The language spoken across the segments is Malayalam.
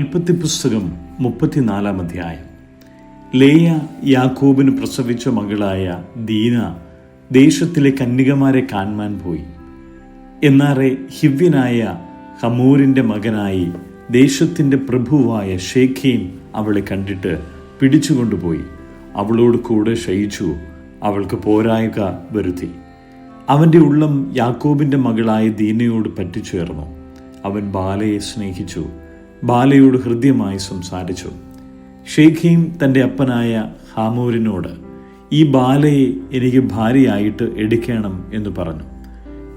ഉൽപ്പത്തി പുസ്തകം 34 അധ്യായം. ലേയ യാക്കോബിന് പ്രസവിച്ച മകളായ ദീന ദേശത്തിലെ കന്യകമാരെ കാണുവാൻ പോയി. എന്നാറെ ഹിവ്യനായ ഹമോരിന്റെ മകനായി ദേശത്തിന്റെ പ്രഭുവായ ശേഖേം അവളെ കണ്ടിട്ട് പിടിച്ചുകൊണ്ടുപോയി അവളോട് കൂടെ ശയിച്ചു, അവൾക്ക് പോരായ്ക വരുത്തി. അവന്റെ ഉള്ളം യാക്കോബിന്റെ മകളായ ദീനയോട് പറ്റിച്ചേർന്നു. അവൻ ബാലയെ സ്നേഹിച്ചു, ബാലയോട് ഹൃദ്യമായി സംസാരിച്ചു. ശേഖേം തൻ്റെ അപ്പനായ ഹമോരിനോട്, ഈ ബാലയെ എനിക്ക് ഭാര്യയായിട്ട് എടുക്കണം എന്ന് പറഞ്ഞു.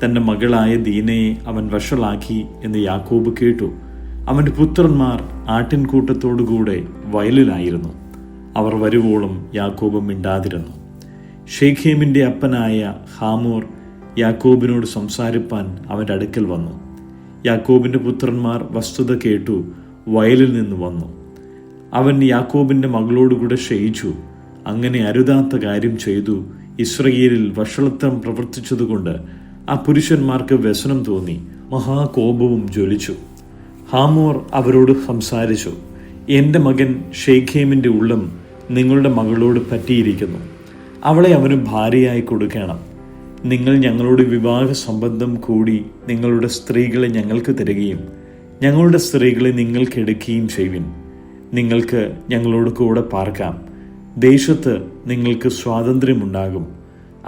തൻ്റെ മകളായ ദീനയെ അവൻ വഷളാക്കി എന്ന് യാക്കോബ് കേട്ടു. അവൻ്റെ പുത്രന്മാർ ആട്ടിൻകൂട്ടത്തോടുകൂടെ വയലിലായിരുന്നു. അവർ വരുവോളം യാക്കോബ് മിണ്ടാതിരുന്നു. ശേഖേമിൻ്റെ അപ്പനായ ഹാമോർ യാക്കോബിനോട് സംസാരിപ്പാൻ അവൻ്റെ അടുക്കൽ വന്നു. യാക്കോബിൻ്റെ പുത്രന്മാർ വസ്തുത കേട്ടു വയലിൽ നിന്ന് വന്നു. അവൻ യാക്കോബിൻ്റെ മകളോടുകൂടെ ശയിച്ചു. അങ്ങനെ അരുതാത്ത കാര്യം ചെയ്തു ഇസ്രയേലിൽ വഷളത്വം പ്രവർത്തിച്ചതുകൊണ്ട് ആ പുരുഷന്മാർക്ക് വ്യസനം തോന്നി, മഹാകോപവും ജ്വലിച്ചു. ഹാമോർ അവരോട് സംസാരിച്ചു, എൻ്റെ മകൻ ശേഖേമിൻ്റെ ഉള്ളം നിങ്ങളുടെ മകളോട് പറ്റിയിരിക്കുന്നു. അവളെ അവന് ഭാര്യയായി കൊടുക്കണം. നിങ്ങൾ ഞങ്ങളോട് വിവാഹ സംബന്ധം കൂടി നിങ്ങളുടെ സ്ത്രീകളെ ഞങ്ങൾക്ക് തരികയും ഞങ്ങളുടെ സ്ത്രീകളെ നിങ്ങൾക്ക് എടുക്കുകയും ചെയ്യുവിൻ. നിങ്ങൾക്ക് ഞങ്ങളോട് കൂടെ പാർക്കാം. ദേശത്ത് നിങ്ങൾക്ക് സ്വാതന്ത്ര്യമുണ്ടാകും.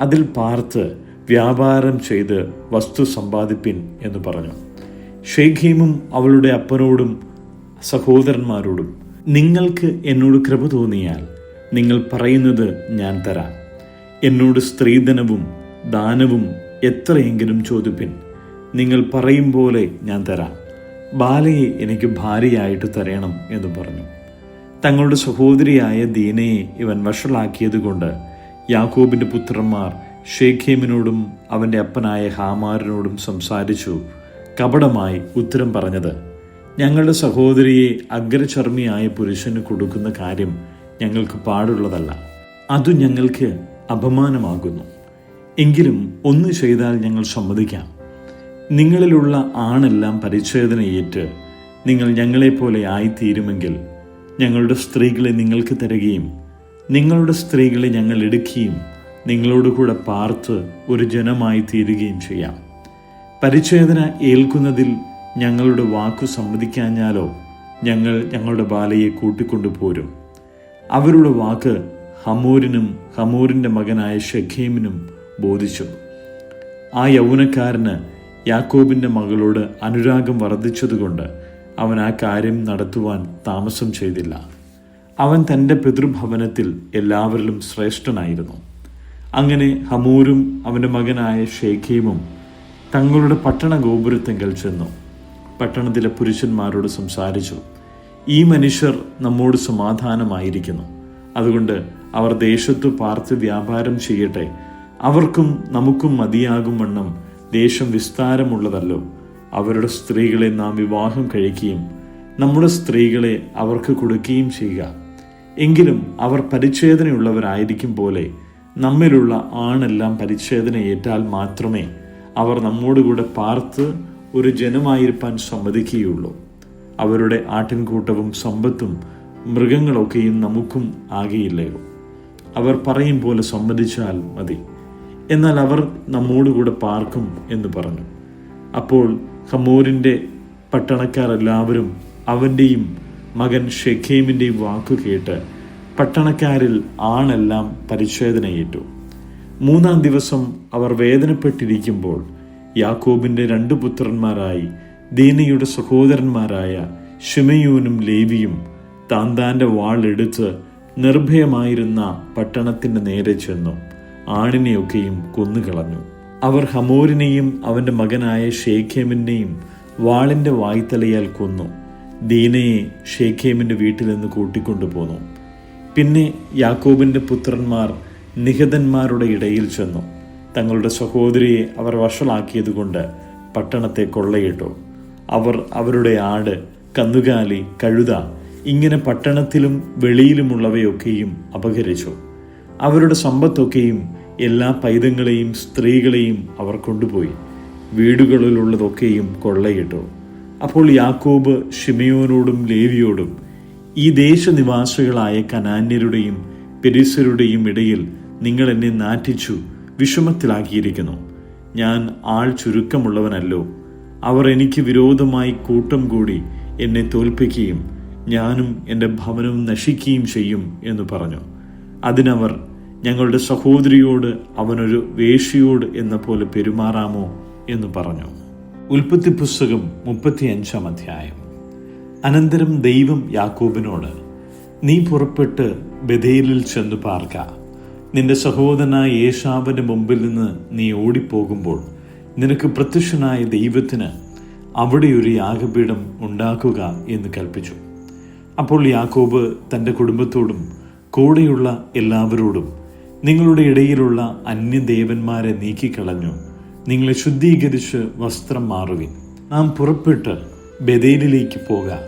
അതിൽ പാർത്ത് വ്യാപാരം ചെയ്ത് വസ്തു സമ്പാദിപ്പിൻ എന്ന് പറഞ്ഞു. ശേഖേമും അവളുടെ അപ്പനോടും സഹോദരന്മാരോടും, നിങ്ങൾക്ക് എന്നോട് കൃപ തോന്നിയാൽ നിങ്ങൾ പറയുന്നത് ഞാൻ തരാം. എന്നോട് സ്ത്രീധനവും ദാനവും എത്രയെങ്കിലും ചോദിപ്പിൻ, നിങ്ങൾ പറയും പോലെ ഞാൻ തരാം. ബാലയെ എനിക്ക് ഭാര്യയായിട്ട് തരണം എന്ന് പറഞ്ഞു. തങ്ങളുടെ സഹോദരിയായ ദീനയെ ഇവൻ വഷളാക്കിയത് കൊണ്ട് യാക്കോബിന്റെ പുത്രന്മാർ ശേഖേമിനോടും അവന്റെ അപ്പനായ ഹാമാറിനോടും സംസാരിച്ചു കപടമായി ഉത്തരം പറഞ്ഞത്, ഞങ്ങളുടെ സഹോദരിയെ അഗ്രചർമ്മിയായ പുരുഷന് കൊടുക്കുന്ന കാര്യം ഞങ്ങൾക്ക് പാടുള്ളതല്ല. അതു ഞങ്ങൾക്ക് അപമാനമാകുന്നു. എങ്കിലും ഒന്ന് ചെയ്താൽ ഞങ്ങൾ സമ്മതിക്കാം. നിങ്ങളിലുള്ള ആണെല്ലാം പരിച്ഛേദനയേറ്റ് നിങ്ങൾ ഞങ്ങളെപ്പോലെ ആയിത്തീരുമെങ്കിൽ ഞങ്ങളുടെ സ്ത്രീകളെ നിങ്ങൾക്ക് തരികയും നിങ്ങളുടെ സ്ത്രീകളെ ഞങ്ങൾ എടുക്കുകയും നിങ്ങളോടുകൂടെ പാർത്ത് ഒരു ജനമായി തീരുകയും ചെയ്യാം. പരിച്ഛേദന ഏൽക്കുന്നതിൽ ഞങ്ങളുടെ വാക്കു സമ്മതിക്കാഞ്ഞാലോ ഞങ്ങൾ ഞങ്ങളുടെ ബാലയെ കൂട്ടിക്കൊണ്ടുപോരും. അവരുടെ വാക്ക് ഹമോരിനും ഹമോരിൻ്റെ മകനായ ശെഖേമിനും ബോധിച്ചു. ആ യൗവനക്കാരന് യാക്കോബിൻ്റെ മകളോട് അനുരാഗം വർദ്ധിച്ചതുകൊണ്ട് അവൻ ആ കാര്യം നടത്തുവാൻ താമസം ചെയ്തില്ല. അവൻ തൻ്റെ പിതൃഭവനത്തിൽ എല്ലാവരിലും ശ്രേഷ്ഠനായിരുന്നു. അങ്ങനെ ഹമോരും അവൻ്റെ മകനായ ശേഖേമും തങ്ങളുടെ പട്ടണ ഗോപുരത്തെങ്കൽ ചെന്നു പട്ടണത്തിലെ പുരുഷന്മാരോട് സംസാരിച്ചു, ഈ മനുഷ്യർ നമ്മോട് സമാധാനമായിരിക്കുന്നു. അതുകൊണ്ട് അവർ ദേശത്തു പാർത്ത് വ്യാപാരം ചെയ്യട്ടെ. അവർക്കും നമുക്കും മതിയാകും വണ്ണം ദേശം വിസ്താരമുള്ളതല്ലോ. അവരുടെ സ്ത്രീകളെ നാം വിവാഹം കഴിക്കുകയും നമ്മുടെ സ്ത്രീകളെ അവർക്ക് കൊടുക്കുകയും ചെയ്യുക. എങ്കിലും അവർ പരിച്ഛേദനയുള്ളവരായിരിക്കും പോലെ നമ്മിലുള്ള ആണെല്ലാം പരിച്ഛേദന ഏറ്റാൽ മാത്രമേ അവർ നമ്മോടുകൂടെ പാർത്ത് ഒരു ജനമായിരിക്കാൻ സമ്മതിക്കുകയുള്ളൂ. അവരുടെ ആട്ടിൻകൂട്ടവും സമ്പത്തും മൃഗങ്ങളൊക്കെയും നമുക്കും ആകെയില്ലയോ? അവർ പറയും പോലെ സമ്മതിച്ചാൽ മതി. എന്നാൽ അവർ നമ്മോടുകൂടെ പാർക്കും എന്ന് പറഞ്ഞു. അപ്പോൾ ഹമോരിൻ്റെ പട്ടണക്കാരെല്ലാവരും അവൻ്റെയും മകൻ ശെഖേമിൻ്റെയും വാക്കു കേട്ട് പട്ടണക്കാരിൽ ആണെല്ലാം പരിച്ഛേദനയേറ്റു. 3-ാം ദിവസം അവർ വേദനപ്പെട്ടിരിക്കുമ്പോൾ യാക്കോബിൻ്റെ 2 പുത്രന്മാരായി ദീനയുടെ സഹോദരന്മാരായ ശിമയോനും ലേവിയും താന്താൻ്റെ വാൾ എടുത്ത് നിർഭയമായിരുന്ന പട്ടണത്തിൻ്റെ നേരെ ചെന്നു ആണിനെയൊക്കെയും കൊന്നുകളഞ്ഞു. അവർ ഹമോരിനെയും അവൻ്റെ മകനായ ശേഖേമിനെയും വാളിൻ്റെ വായ്ത്തലയാൽ കൊന്നു. ദീനയെ ശേഖേമിൻ്റെ വീട്ടിൽ നിന്ന് കൂട്ടിക്കൊണ്ടുപോന്നു. പിന്നെ യാക്കോബിൻ്റെ പുത്രന്മാർ നിഹതന്മാരുടെ ഇടയിൽ ചെന്നു. തങ്ങളുടെ സഹോദരിയെ അവർ വഷളാക്കിയതുകൊണ്ട് പട്ടണത്തെ കൊള്ളയിട്ടു. അവർ അവരുടെ ആട്, കന്നുകാലി, കഴുത ഇങ്ങനെ പട്ടണത്തിലും വെളിയിലുമുള്ളവയൊക്കെയും അപഹരിച്ചു. അവരുടെ സമ്പത്തൊക്കെയും എല്ലാ പൈതങ്ങളെയും സ്ത്രീകളെയും അവർ കൊണ്ടുപോയി. വീടുകളിലുള്ളതൊക്കെയും കൊള്ളയിട്ടു. അപ്പോൾ യാക്കോബ് ശിമെയോനോടും ലേവിയോടും, ഈ ദേശനിവാസികളായ കനാന്യരുടെയും പെരിസ്യരുടെയും ഇടയിൽ നിങ്ങൾ എന്നെ നാറ്റിച്ചു വിഷമത്തിലാക്കിയിരിക്കുന്നു. ഞാൻ ആൾ ചുരുക്കമുള്ളവനല്ലോ. അവർ എനിക്ക് വിരോധമായി കൂട്ടം കൂടി എന്നെ തോൽപ്പിക്കുകയും ഞാനും എൻ്റെ ഭവനവും നശിക്കുകയും ചെയ്യും എന്ന് പറഞ്ഞു. അതിനവർ, ഞങ്ങളുടെ സഹോദരിയോട് അവനൊരു വേശ്യയോട് എന്ന പോലെ പെരുമാറാമോ എന്ന് പറഞ്ഞു. ഉൽപ്പത്തി പുസ്തകം 35-ാം അധ്യായം. അനന്തരം ദൈവം യാക്കോബിനോട്, നീ പുറപ്പെട്ട് ബഥേലിൽ ചെന്നു പാർക്ക. നിന്റെ സഹോദരനായ ഏശാവിന്റെ മുമ്പിൽ നിന്ന് നീ ഓടിപ്പോകുമ്പോൾ നിനക്ക് പ്രത്യക്ഷനായ ദൈവത്തിന് അവിടെ ഒരു യാഗപീഠം ഉണ്ടാക്കുക എന്ന് കൽപ്പിച്ചു. അപ്പോൾ യാക്കോബ് തൻ്റെ കുടുംബത്തോടും കൂടെയുള്ള എല്ലാവരോടും, നിങ്ങളുടെ ഇടയിലുള്ള അന്യദേവന്മാരെ നീക്കിക്കളഞ്ഞു നിങ്ങളെ ശുദ്ധീകരിച്ച് വസ്ത്രം മാറുവിൻ. നാം പുറപ്പെട്ട് ബഥേലിലേക്ക് പോകാം.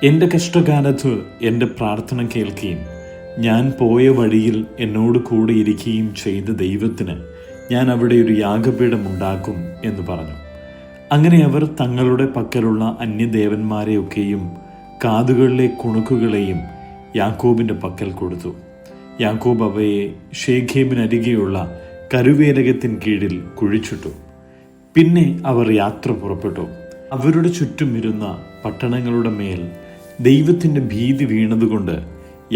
എൻ്റെ കഷ്ടകാലത്ത് എൻ്റെ പ്രാർത്ഥന കേൾക്കുകയും ഞാൻ പോയ വഴിയിൽ എന്നോട് കൂടെ ഇരിക്കുകയും ചെയ്ത ദൈവത്തിന് ഞാൻ അവിടെ ഒരു യാഗപീഠം ഉണ്ടാക്കും എന്ന് പറഞ്ഞു. അങ്ങനെ അവർ തങ്ങളുടെ പക്കലുള്ള അന്യദേവന്മാരെയൊക്കെയും കാതുകളിലെ കുണുക്കുകളെയും യാക്കോബിൻ്റെ പക്കൽ കൊടുത്തു. യാക്കോബ് അവയെ ശേഖേമിനരികെയുള്ള കരുവേലകത്തിന് കീഴിൽ കുഴിച്ചിട്ടു. പിന്നെ അവർ യാത്ര പുറപ്പെട്ടു. അവരുടെ ചുറ്റും ഇരുന്ന പട്ടണങ്ങളുടെ മേൽ ദൈവത്തിൻ്റെ ഭീതി വീണതുകൊണ്ട്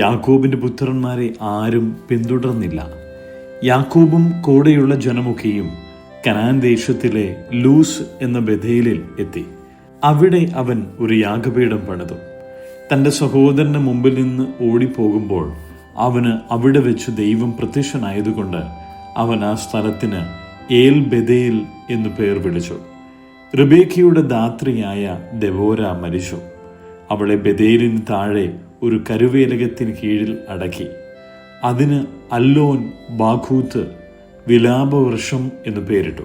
യാക്കോബിൻ്റെ പുത്രന്മാരെ ആരും പിന്തുടർന്നില്ല. യാക്കോബും കൂടെയുള്ള ജനമൊക്കെയും കനാൻ ദേശത്തിലെ ലൂസ് എന്ന ബഥേലിൽ എത്തി. അവിടെ അവൻ ഒരു യാഗപീഠം പണിതു. തൻ്റെ സഹോദരന് മുമ്പിൽ നിന്ന് ഓടിപ്പോകുമ്പോൾ അവന് അവിടെ വെച്ച് ദൈവം പ്രത്യക്ഷനായതുകൊണ്ട് അവൻ ആ സ്ഥലത്തിന് ഏൽ ബഥേൽ എന്നു പേർ വിളിച്ചു. റിബേക്കയുടെ ധാത്രിയായ ദെബോര മരിച്ചു. അവളെ ബഥേലിന് താഴെ ഒരു കരുവേലകത്തിന് കീഴിൽ അടക്കി. അതിന് അല്ലോൻ ബാഖൂത്ത് വിലാപവൃക്ഷം എന്നു പേരിട്ടു.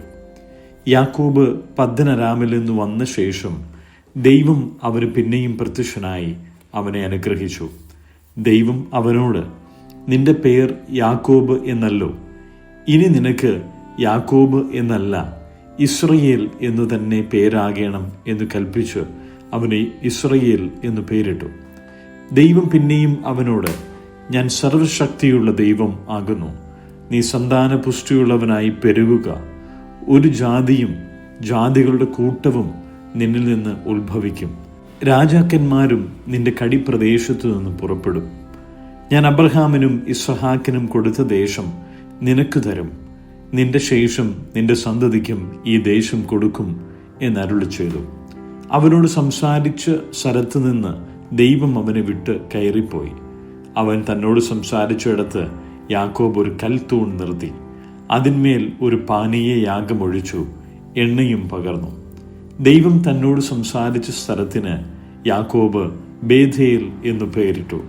യാക്കോബ് പദ്ദൻഅരാമിൽ നിന്ന് വന്ന ശേഷം ദൈവം അവന് പിന്നെയും പ്രത്യക്ഷനായി അവനെ അനുഗ്രഹിച്ചു. ദൈവം അവനോട്, നിന്റെ പേർ യാക്കോബ് എന്നല്ലോ, ഇനി നിനക്ക് യാക്കോബ് എന്നല്ല ഇസ്രയേൽ എന്നു തന്നെ പേരാകണം എന്ന് കൽപ്പിച്ച് അവനെ ഇസ്രയേൽ എന്നു പേരിട്ടു. ദൈവം പിന്നെയും അവനോട്, ഞാൻ സർവശക്തിയുള്ള ദൈവം ആകുന്നു. നീ സന്താന പുഷ്ടിയുള്ളവനായി പെരുകുക. ഒരു ജാതിയും ജാതികളുടെ കൂട്ടവും നിന്നിൽ നിന്ന് ഉത്ഭവിക്കും. രാജാക്കന്മാരും നിന്റെ കടിപ്രദേശത്തു നിന്ന് പുറപ്പെടും. ഞാൻ അബ്രഹാമിനും ഇസ്ഹാക്കിനും കൊടുത്ത ദേശം നിനക്ക് തരും. നിന്റെ ശേഷം നിന്റെ സന്തതിക്കും ഈ ദേശം കൊടുക്കും എന്നരുളി ചെയ്തു. അവനോട് സംസാരിച്ച സ്ഥലത്ത് നിന്ന് ദൈവം അവനെ വിട്ട് കയറിപ്പോയി. അവൻ തന്നോട് സംസാരിച്ചിടത്ത് യാക്കോബ് ഒരു കൽത്തൂൺ നിർത്തി. അതിന്മേൽ ഒരു പാനീയ യാഗമൊഴിച്ചു, എണ്ണയും പകർന്നു. ദൈവം തന്നോട് സംസാരിച്ച സ്ഥലത്തിന് യാക്കോബ് ബേഥേൽ എന്നു പേരിട്ടു.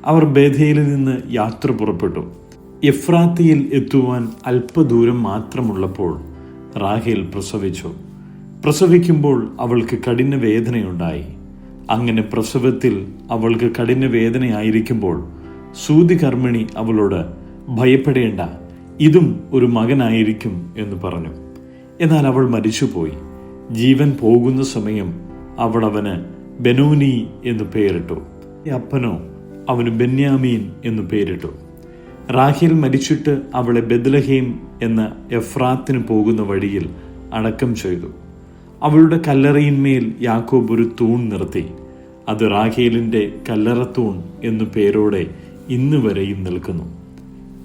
അവർ ബേഥേലിൽ നിന്ന് യാത്ര പുറപ്പെട്ടു. എഫ്രാത്തിയിൽ എത്തുവാൻ അല്പദൂരം മാത്രമുള്ളപ്പോൾ റാഹേൽ പ്രസവിച്ചു. പ്രസവിക്കുമ്പോൾ അവൾക്ക് കഠിന വേദനയുണ്ടായി. അങ്ങനെ പ്രസവത്തിൽ അവൾക്ക് കഠിന വേദനയായിരിക്കുമ്പോൾ സൂതികർമ്മിണി അവളോട്, ഭയപ്പെടേണ്ട, ഇതും ഒരു മകനായിരിക്കും എന്ന് പറഞ്ഞു. എന്നാൽ അവൾ മരിച്ചുപോയി. ജീവൻ പോകുന്ന സമയം അവൾ അവന് ബെനോനി എന്ന് പേരിട്ടു. അപ്പനോ അവന് ബെന്യാമീൻ എന്ന് പേരിട്ടു. റാഹേൽ മരിച്ചിട്ട് അവളെ ബെത്ലഹേം എന്ന എഫ്രാത്തിന് പോകുന്ന വഴിയിൽ അടക്കം ചെയ്തു. അവളുടെ കല്ലറയിന്മേൽ യാക്കോബ് ഒരു തൂൺ നിർത്തി. അത് റാഹേലിൻ്റെ കല്ലറത്തൂൺ എന്നു പേരോടെ ഇന്ന് വരെയും നിൽക്കുന്നു.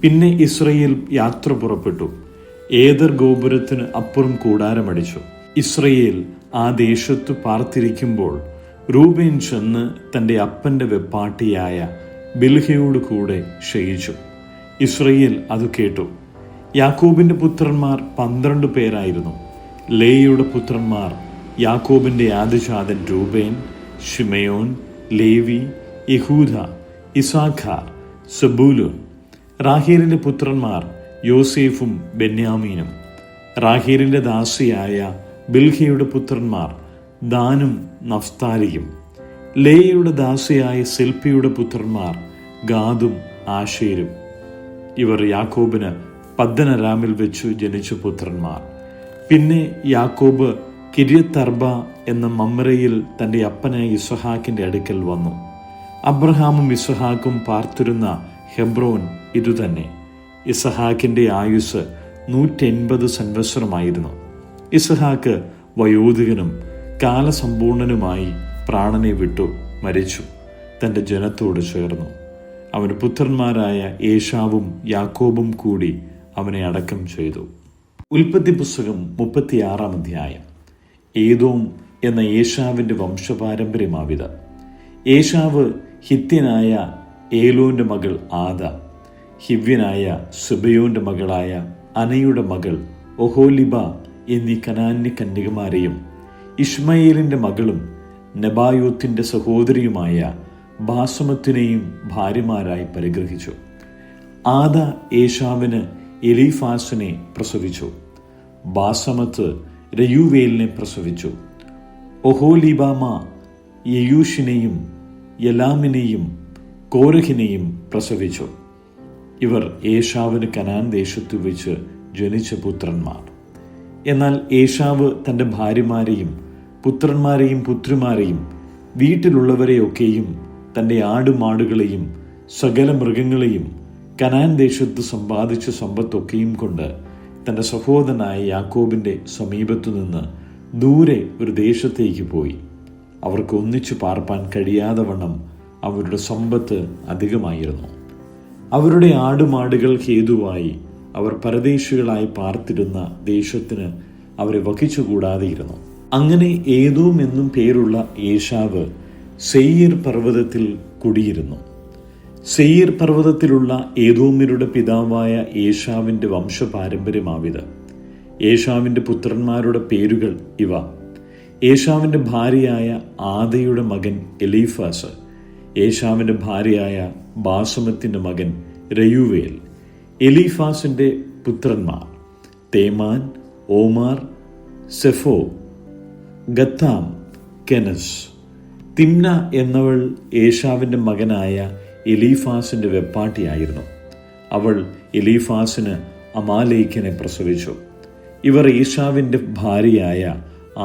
പിന്നെ ഇസ്രയേൽ യാത്ര പുറപ്പെട്ടു. ഏദർ ഗോപുരത്തിന് അപ്പുറം കൂടാരമടിച്ചു. ഇസ്രയേൽ ആ ദേശത്തു പാർത്തിരിക്കുമ്പോൾ റൂബേൻ ചെന്ന് തൻ്റെ അപ്പൻ്റെ വെപ്പാട്ടിയായ ബിൽഹയോട് കൂടെ ശയിച്ചു. ഇസ്രയേൽ അത് കേട്ടു. യാക്കോബിൻ്റെ പുത്രന്മാർ 12 പേരായിരുന്നു. ലേയുടെ പുത്രന്മാർ യാക്കോബിൻ്റെ ആദ്യജാതൻ രൂബേൻ, ശിമയോൻ, ലേവി, യഹൂദ, ഇസാഖാർ, സെബൂലൂൻ. റാഹേലിൻ്റെ പുത്രന്മാർ യോസേഫും ബെന്യാമീനും. റാഹേലിൻ്റെ ദാസിയായ ബിൽഹയുടെ പുത്രന്മാർ ദാനും നഫ്താലിയും. ലേയുടെ ദാസിയായ സിൽപ്പിയുടെ പുത്രന്മാർ ഗാദും ആശേരും. ഇവർ യാക്കോബിന് പദ്ദൻഅരാമിൽ വെച്ചു ജനിച്ച പുത്രന്മാർ. പിന്നെ യാക്കോബ് കിര്യത്തർബ എന്ന മമ്രയിൽ തൻ്റെ അപ്പനായ ഇസ്ഹാക്കിൻ്റെ അടുക്കൽ വന്നു. അബ്രഹാമും ഇസ്ഹാക്കും പാർത്തിരുന്ന ഹെബ്രോൻ ഇതുതന്നെ. ഇസ്ഹാക്കിൻ്റെ ആയുസ് 180 സംവത്സരമായിരുന്നു. ഇസ്ഹാക്ക് വയോധികനും കാലസമ്പൂർണനുമായി പ്രാണനെ വിട്ടു മരിച്ചു, തൻ്റെ ജനത്തോട് ചേർന്നു. അവന് പുത്രന്മാരായ ഏശാവും യാക്കോബും കൂടി അവനെ അടക്കം ചെയ്തു. ഉൽപ്പത്തി പുസ്തകം 36 അധ്യായം. ഏദോം എന്ന ഏശാവിൻ്റെ വംശപാരമ്പര്യമാവിത്. ഏശാവ് ഹിത്യനായ ഏലോന്റെ മകൾ ആദ, ഹിവ്യനായ സിബയോന്റെ മകളായ അനയുടെ മകൾ ഒഹോലിബ എന്നീ കനാന്യ കന്യകമാരെയും ഇഷ്മയേലിന്റെ മകളും നെബായോത്തിന്റെ സഹോദരിയുമായ ബാസമത്തിനെയും ഭാര്യമാരായി പരിഗ്രഹിച്ചു. ആദ ഏശാവിന് എലീഫാസിനെ പ്രസവിച്ചു. ബാസമത്ത് രയൂവേലിനെ പ്രസവിച്ചു. ഒഹോലിബാമ യെയൂഷിനെയും യലാമിനെയും കോരഹിനെയും പ്രസവിച്ചു. ഇവർ ഏശാവിന് കനാൻ ദേശത്തു വെച്ച് ജനിച്ച പുത്രന്മാർ. എന്നാൽ ഏശാവ് തൻ്റെ ഭാര്യമാരെയും പുത്രന്മാരെയും പുത്രിമാരെയും വീട്ടിലുള്ളവരെയൊക്കെയും തൻ്റെ ആടുമാടുകളെയും സകല മൃഗങ്ങളെയും കനാൻ ദേശത്ത് സമ്പാദിച്ച സമ്പത്തൊക്കെയും കൊണ്ട് തൻ്റെ സഹോദരനായ യാക്കോബിൻ്റെ സമീപത്തു നിന്ന് ദൂരെ ഒരു ദേശത്തേക്ക് പോയി. അവർക്ക് ഒന്നിച്ചു പാർപ്പാൻ കഴിയാതെ വണ്ണം അവരുടെ സമ്പത്ത് അധികമായിരുന്നു. അവരുടെ ആടുമാടുകൾ ഹേതുവായി അവർ പരദേശികളായി പാർത്തിരുന്ന ദേശത്തിന് അവരെ വഹിച്ചുകൂടാതെയിരുന്നു. അങ്ങനെ ഏദോം എന്നും പേരുള്ള ഏശാവ് സെയീർ പർവ്വതത്തിൽ കുടിയിരുന്നു. സെയീർ പർവ്വതത്തിലുള്ള ഏദോമ്യരുടെ പിതാവായ ഏശാവിൻ്റെ വംശപാരമ്പര്യമാവിത്. ഏശാവിൻ്റെ പുത്രന്മാരുടെ പേരുകൾ ഇവ. ഏശാവിൻ്റെ ഭാര്യയായ ആദയുടെ മകൻ എലീഫാസ്, ഏശാവിൻ്റെ ഭാര്യയായ ബാസമത്തിൻ്റെ മകൻ രയൂവേൽ. എലീഫാസിൻ്റെ പുത്രന്മാർ തേമാൻ, ഓമാർ, സെഫോ, ഗത്താം, കെനസ്. തിമ്ന എന്നവൾ ഏശാവിൻ്റെ മകനായ എലീഫാസിൻ്റെ വെപ്പാട്ടിയായിരുന്നു. അവൾ എലീഫാസിന് അമാലേക്കിനെ പ്രസവിച്ചു. ഇവർ ഏശാവിൻ്റെ ഭാര്യയായ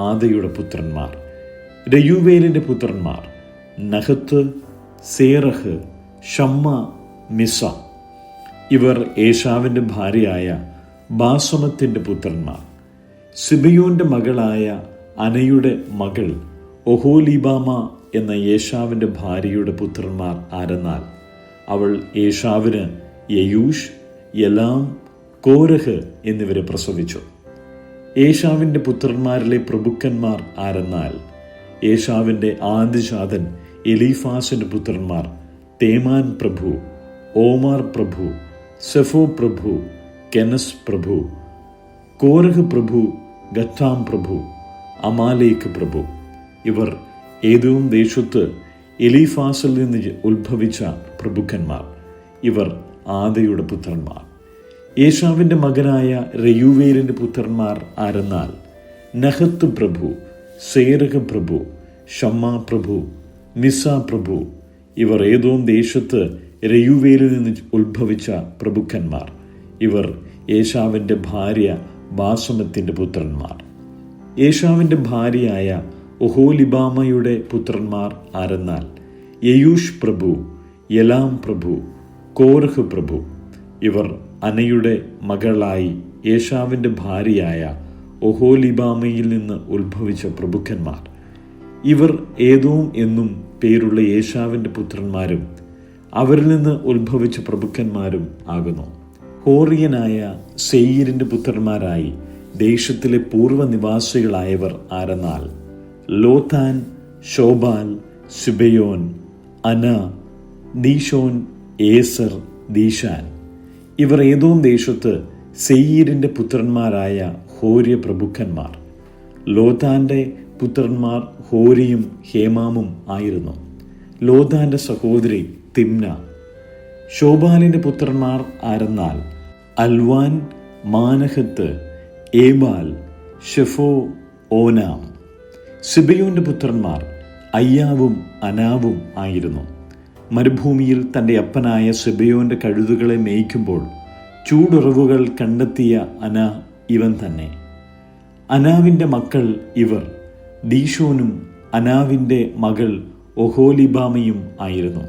ആദയുടെ പുത്രന്മാർ. രയൂവേലിൻ്റെ പുത്രന്മാർ നഹത്ത്, സേറഹ്, ഷമ്മ, മിസ. ഇവർ ഏശാവിൻ്റെ ഭാര്യയായ ബാസമത്തിൻ്റെ പുത്രന്മാർ. സിബയോന്റെ മകളായ അനയുടെ മകൾ ഒഹോലിബാമ എന്ന ഏശാവിൻ്റെ ഭാര്യയുടെ പുത്രന്മാർ ആരെന്നാൽ അവൾ ഏശാവിന് യെയൂഷ്, യലാം, കോരഹ് എന്നിവരെ പ്രസവിച്ചു. ഏശാവിൻ്റെ പുത്രന്മാരിലെ പ്രഭുക്കന്മാർ ആരെന്നാൽ ഏശാവിൻ്റെ ആദ്യജാതൻ എലീഫാസിൻ്റെ പുത്രന്മാർ തേമാൻ പ്രഭു, ഓമാർ പ്രഭു, സെഫോ പ്രഭു, കെനസ് പ്രഭു, കോരഹ് പ്രഭു, ഗത്താം പ്രഭു, അമാലേക്ക് പ്രഭു. ഇവർ ഏദോം ദേശത്ത് എലീഫാസിൽ നിന്ന് ഉത്ഭവിച്ച പ്രഭുക്കന്മാർ. ഇവർ ആദയുടെ പുത്രന്മാർ. ഏശാവിൻ്റെ മകനായ രയൂവേലിൻ്റെ പുത്രന്മാർ ആരെന്നാൽ നഹത്ത് പ്രഭു, സേരഹ് പ്രഭു, ഷമ്മ പ്രഭു, മിസ പ്രഭു. ഇവർ ഏദോം ദേശത്ത് രയൂവേലിൽ നിന്ന് ഉത്ഭവിച്ച പ്രഭുക്കന്മാർ. ഇവർ ഏശാവിൻ്റെ ഭാര്യ ബാസമത്തിൻ്റെ പുത്രന്മാർ. ഏശാവിൻ്റെ ഭാര്യയായ ഒഹോലിബാമയുടെ പുത്രന്മാർ ആരെന്നാൽ യെയൂഷ് പ്രഭു, യലാം പ്രഭു, കോരഹ് പ്രഭു. ഇവർ അനയുടെ മകളായി ഏശാവിൻ്റെ ഭാര്യയായ ഒഹോലിബാമയിൽ നിന്ന് ഉത്ഭവിച്ച പ്രഭുക്കന്മാർ. ഇവർ ഏദോം എന്നും പേരുള്ള ഏശാവിൻ്റെ പുത്രന്മാരും അവരിൽ നിന്ന് ഉത്ഭവിച്ച പ്രഭുക്കന്മാരും ആകുന്നു. ഹോറിയനായ സെയീരിൻ്റെ പുത്രന്മാരായി ദേശത്തിലെ പൂർവ്വനിവാസികളായവർ ആരെന്നാൽ ലോതാൻ, ശോബാൽ, സിബയോൻ, അന, ദീശോൻ, ഏസർ, ദീശാൻ. ഇവർ ഏദോം ദേശത്ത് സെയീരിൻ്റെ പുത്രന്മാരായ ഹോര്യ പ്രഭുക്കന്മാർ. ലോതാൻ്റെ പുത്രന്മാർ ഹോരിയും ഹേമാമും ആയിരുന്നു. ലോതാൻ്റെ സഹോദരി തിമ്ന. ശോബാലിൻ്റെ പുത്രന്മാർ ആരെന്നാൽ അൽവാൻ, മാനഹത്ത്, ഏബാൽ, ഷെഫോ, ഓനാം. സിബയോന്റെ പുത്രന്മാർ അയ്യാവും അനാവും ആയിരുന്നു. മരുഭൂമിയിൽ തൻ്റെ അപ്പനായ സിബയോന്റെ കഴുതുകളെ മേയ്ക്കുമ്പോൾ ചൂടുറവുകൾ കണ്ടെത്തിയ അന ഇവൻ തന്നെ. അനാവിൻ്റെ മക്കൾ ഇവർ. ദീശോനും അനാവിൻ്റെ മകൾ ഒഹോലിബാമയും ആയിരുന്നു.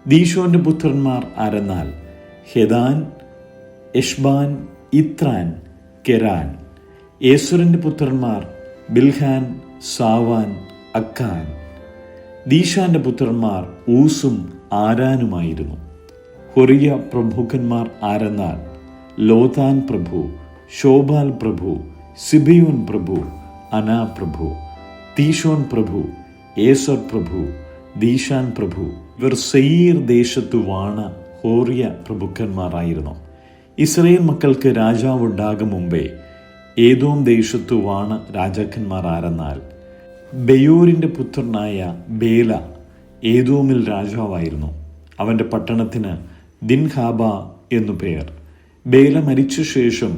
ദീശോന്റെ പുത്രന്മാർ ആരെന്നാൽ ഹെദാൻ, എഷ്ബാൻ, ഇത്രാൻ, കെരാൻ. യേസുരന്റെ പുത്രന്മാർ ബിൽഹാൻ, സാവാൻ, അക്കാൻ. ദീശാന്റെ പുത്രന്മാർ ഊസും ആരാനുമായിരുന്നു. ഹൊറിയ പ്രഭുക്കന്മാർ ആരെന്നാൽ ലോതാൻ പ്രഭു, ശോബാൽ പ്രഭു, സിബിയോൻ പ്രഭു, അനാ പ്രഭു, തീഷോൻ പ്രഭു, ഏസർ പ്രഭു, ദീശാൻ പ്രഭു. ഇവർ സെയീർ ദേശത്തു വാണ ഹോറിയ പ്രഭുക്കന്മാരായിരുന്നു. ഇസ്രായേൽ മക്കൾക്ക് രാജാവ് ഉണ്ടാകും മുമ്പേ ഏദോം ദേശത്തു വാണ രാജാക്കന്മാർ ആരെന്നാൽ ബെയോരിൻ്റെ പുത്രനായ ബേല ഏദോമിൽ രാജാവായിരുന്നു. അവൻ്റെ പട്ടണത്തിന് ദിൻഹാബ എന്നു പേർ. ബേല മരിച്ച ശേഷം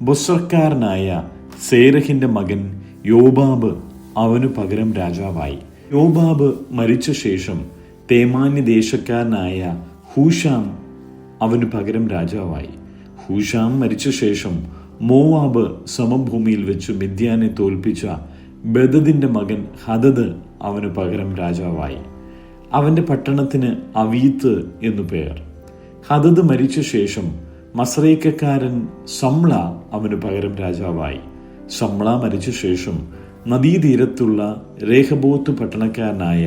ബൊസ്രക്കാരനായ സേരഹിൻ്റെ മകൻ യോബാബ് അവനു പകരം രാജാവായി. യോബാബ് മരിച്ച ശേഷം തേമാന്യ ദേശക്കാരനായ ഹൂഷാം അവനു പകരം രാജാവായി. ഹൂഷാം മരിച്ച ശേഷം മോവാബ് സമഭൂമിയിൽ വെച്ച് മിദ്യാനെ തോൽപ്പിച്ച ബദദിന്റെ മകൻ ഹദദ് അവനു പകരം രാജാവായി. അവന്റെ പട്ടണത്തിന് അവീത്ത് എന്നു പേർ. ഹദദ് മരിച്ച ശേഷം മസ്രേക്കക്കാരൻ സമ്ല അവനു പകരം രാജാവായി. സമ്ല മരിച്ച ശേഷം നദീതീരത്തുള്ള രേഹബോത്ത് പട്ടണക്കാരനായ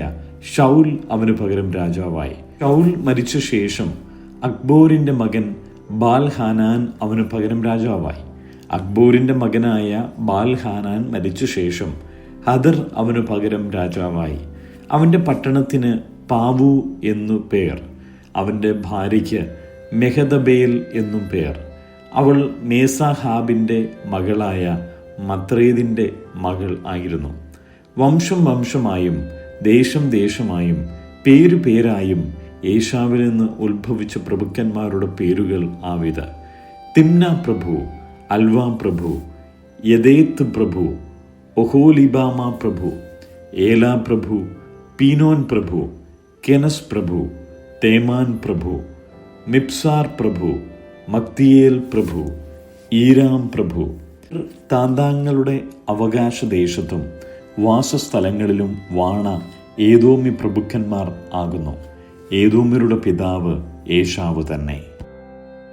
ഷൗൽ അവനു പകരം രാജാവായി. ഷൗൽ മരിച്ച ശേഷം അക്ബോറിന്റെ മകൻ ബാൽഹാനാൻ അവനു പകരം രാജാവായി. അക്ബോറിന്റെ മകനായ ബാൽഹാനാൻ മരിച്ച ശേഷം ഹദർ അവനു പകരം രാജാവായി. അവന്റെ പട്ടണത്തിന് പാവു എന്നു പേർ. അവന്റെ ഭാര്യയ്ക്ക് മെഹദബേൽ എന്നും പേർ. അവൾ മേസാഹാബിന്റെ മകളായ മത്രേദിന്റെ മകൾ ആയിരുന്നു. വംശം വംശമായും ദേശം ദേശമായും പേരു പേരായും ഏശാവിൽ നിന്ന് ഉത്ഭവിച്ച പ്രഭുക്കന്മാരുടെ പേരുകൾ ആവിധ: തിമ്ന പ്രഭു, അൽവ പ്രഭു, യദേത്ത് പ്രഭു, ഒഹോലിബാമ പ്രഭു, ഏല പ്രഭു, പീനോൻ പ്രഭു, കെനസ് പ്രഭു, തേമാൻ പ്രഭു, മിപ്സാർ പ്രഭു, മക്തിയേൽ പ്രഭു, ഈരാം പ്രഭു. താന്താങ്ങളുടെ അവകാശദേശത്തും വാസസ്ഥലങ്ങളിലും വാണ ഏദോമി പ്രഭുക്കന്മാർ ആകുന്നു. ഏദോമ്യരുടെ പിതാവ് ഏശാവ് തന്നെ.